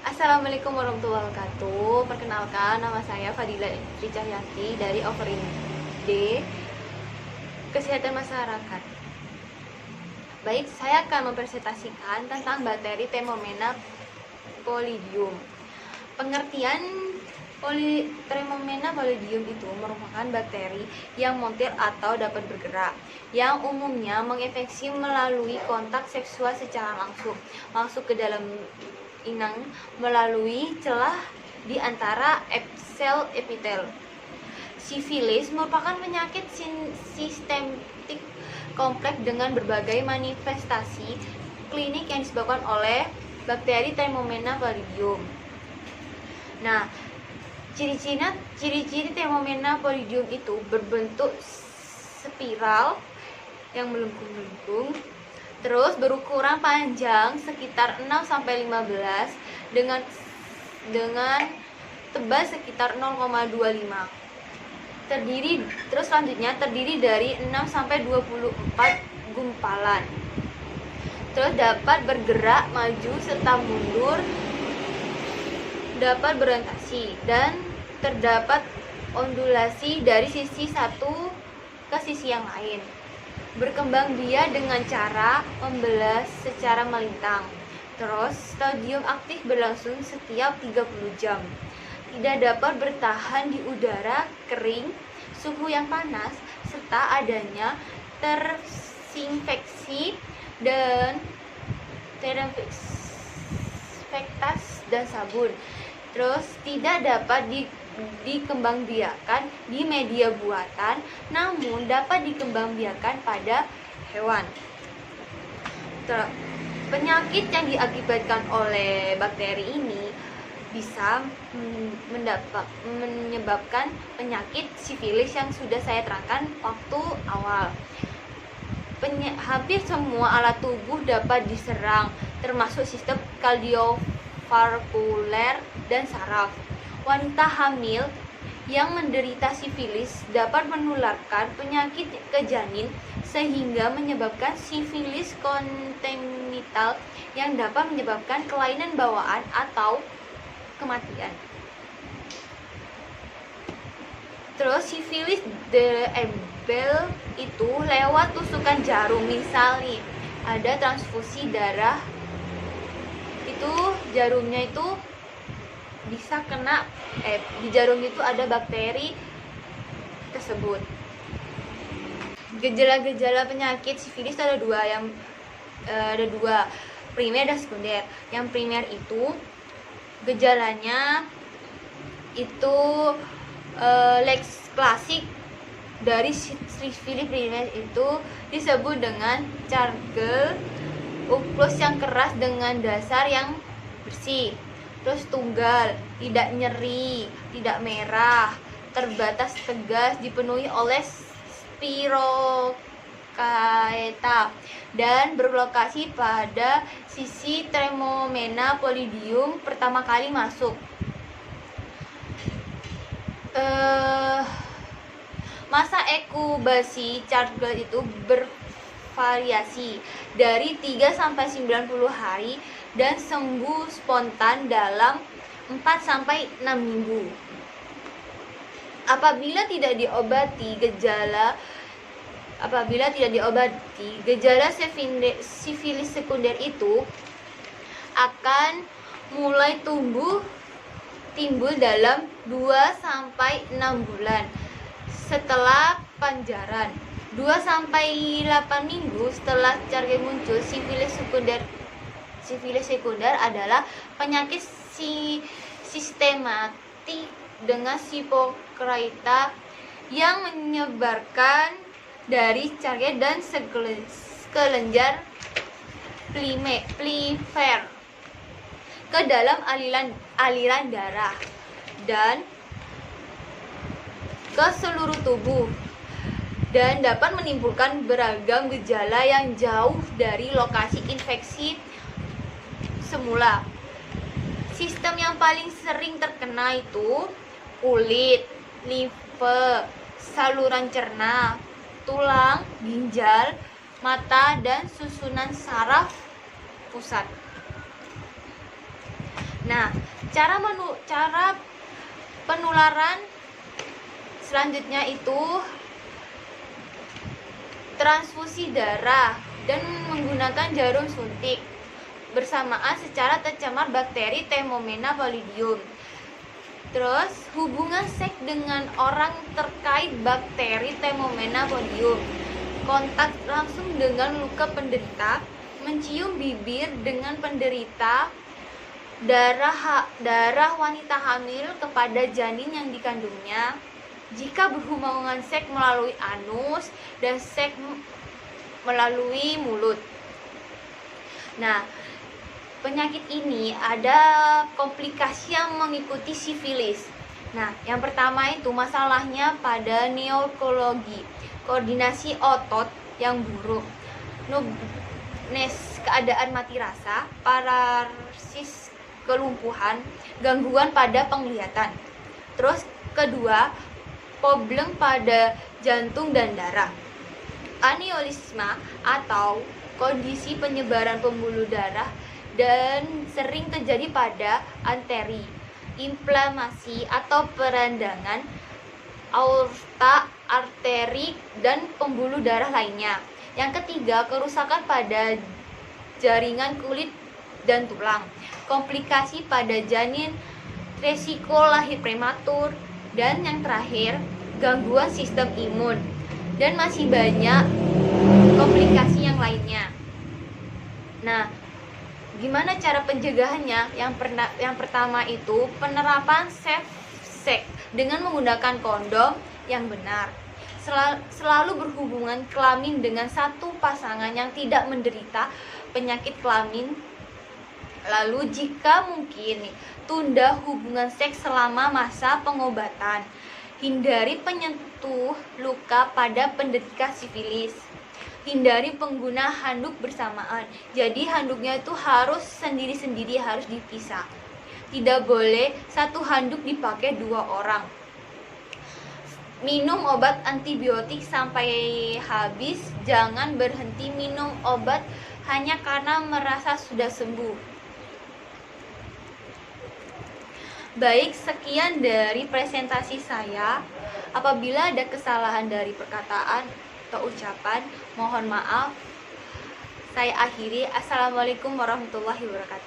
Assalamualaikum warahmatullahi wabarakatuh. Perkenalkan, nama saya Fadila Indri Cahyanti dari Overinde Kesehatan Masyarakat. Baik, saya akan mempresentasikan tentang bakteri Tremomena pallidum. Pengertian Tremomena pallidum itu merupakan bakteri yang montir atau dapat bergerak, yang umumnya menginfeksi melalui kontak seksual secara langsung, masuk ke dalam inang melalui celah di antara sel epitel. Sifilis merupakan penyakit sistematik kompleks dengan berbagai manifestasi klinik yang disebabkan oleh bakteri Tremomena pallidum. Nah, ciri-ciri Tremomena pallidum itu berbentuk spiral yang melengkung-melengkung, terus berukuran panjang sekitar 6-15 dengan tebal sekitar 0,25. Terdiri dari 6-24 gumpalan. Terus dapat bergerak maju serta mundur, dapat berorientasi, dan terdapat ondulasi dari sisi satu ke sisi yang lain. Berkembang biak dengan cara membelah secara melintang. Terus stadium aktif berlangsung setiap 30 jam. Tidak dapat bertahan di udara kering, suhu yang panas, serta adanya terinfeksi dan terinfektas dan sabun. Terus tidak dapat dikembangbiakkan di media buatan, namun dapat dikembangbiakkan pada hewan. Penyakit yang diakibatkan oleh bakteri ini bisa menyebabkan penyakit sifilis yang sudah saya terangkan waktu awal. Hampir semua alat tubuh dapat diserang, termasuk sistem kardiovaskuler dan saraf. Wanita hamil yang menderita sifilis dapat menularkan penyakit ke janin sehingga menyebabkan sifilis kongenital yang dapat menyebabkan kelainan bawaan atau kematian. Terus sifilis diambil itu lewat tusukan jarum. Misalnya ada transfusi darah, itu jarumnya itu bisa kena di jarum itu ada bakteri tersebut. Gejala-gejala penyakit sifilis ada dua, primer dan sekunder. Yang primer itu gejalanya itu klasik dari sifilis primer itu disebut dengan cargel uklus yang keras dengan dasar yang bersih. Terus tunggal, tidak nyeri, tidak merah, terbatas tegas, dipenuhi oleh spirokaeta dan berlokasi pada sisi Tremomena pallidum pertama kali masuk. Masa inkubasi cargel itu bervariasi dari 3-90 hari dan sembuh spontan dalam 4-6 minggu. Apabila tidak diobati, gejala sifilis sekunder itu akan mulai timbul dalam 2-6 bulan setelah panjaran. 2-8 minggu setelah cargel muncul, sifilis sekunder adalah penyakit sistematik dengan Hippocrata yang menyebarkan dari cargel dan kelenjar plifer ke dalam aliran darah dan ke seluruh tubuh, dan dapat menimbulkan beragam gejala yang jauh dari lokasi infeksi semula. Sistem yang paling sering terkena itu kulit, limfe, saluran cerna, tulang, ginjal, mata, dan susunan saraf pusat. Nah, cara penularan selanjutnya itu transfusi darah dan menggunakan jarum suntik bersamaan secara tercemar bakteri Themomena pallidum. Terus hubungan seks dengan orang terkait bakteri Themomena pallidum, kontak langsung dengan luka penderita, mencium bibir dengan penderita, darah wanita hamil kepada janin yang dikandungnya, jika berhubungan seks melalui anus dan seks melalui mulut. Nah, penyakit ini ada komplikasi yang mengikuti sifilis. Nah, yang pertama itu masalahnya pada neurologi, koordinasi otot yang buruk, numbness, keadaan mati rasa, paralisis, kelumpuhan, gangguan pada penglihatan. Terus kedua, problem pada jantung dan darah, aneurisma atau kondisi penyebaran pembuluh darah dan sering terjadi pada arteri, inflamasi atau peradangan aorta, arteri, dan pembuluh darah lainnya. Yang ketiga, kerusakan pada jaringan kulit dan tulang, komplikasi pada janin, resiko lahir prematur, dan yang terakhir, gangguan sistem imun, dan masih banyak komplikasi yang lainnya. Nah, gimana cara pencegahannya? Yang pertama itu penerapan safe sex dengan menggunakan kondom yang benar. Selalu berhubungan kelamin dengan satu pasangan yang tidak menderita penyakit kelamin. Lalu jika mungkin, tunda hubungan seks selama masa pengobatan. Hindari penyentuh luka pada penderita sifilis. Hindari pengguna handuk bersamaan. Jadi handuknya itu harus sendiri-sendiri, harus dipisah. Tidak boleh satu handuk dipakai 2 orang. Minum obat antibiotik sampai habis. Jangan berhenti minum obat hanya karena merasa sudah sembuh. Baik, sekian dari presentasi saya. Apabila ada kesalahan dari perkataan atau ucapan, mohon maaf. Saya akhiri. Assalamualaikum warahmatullahi wabarakatuh.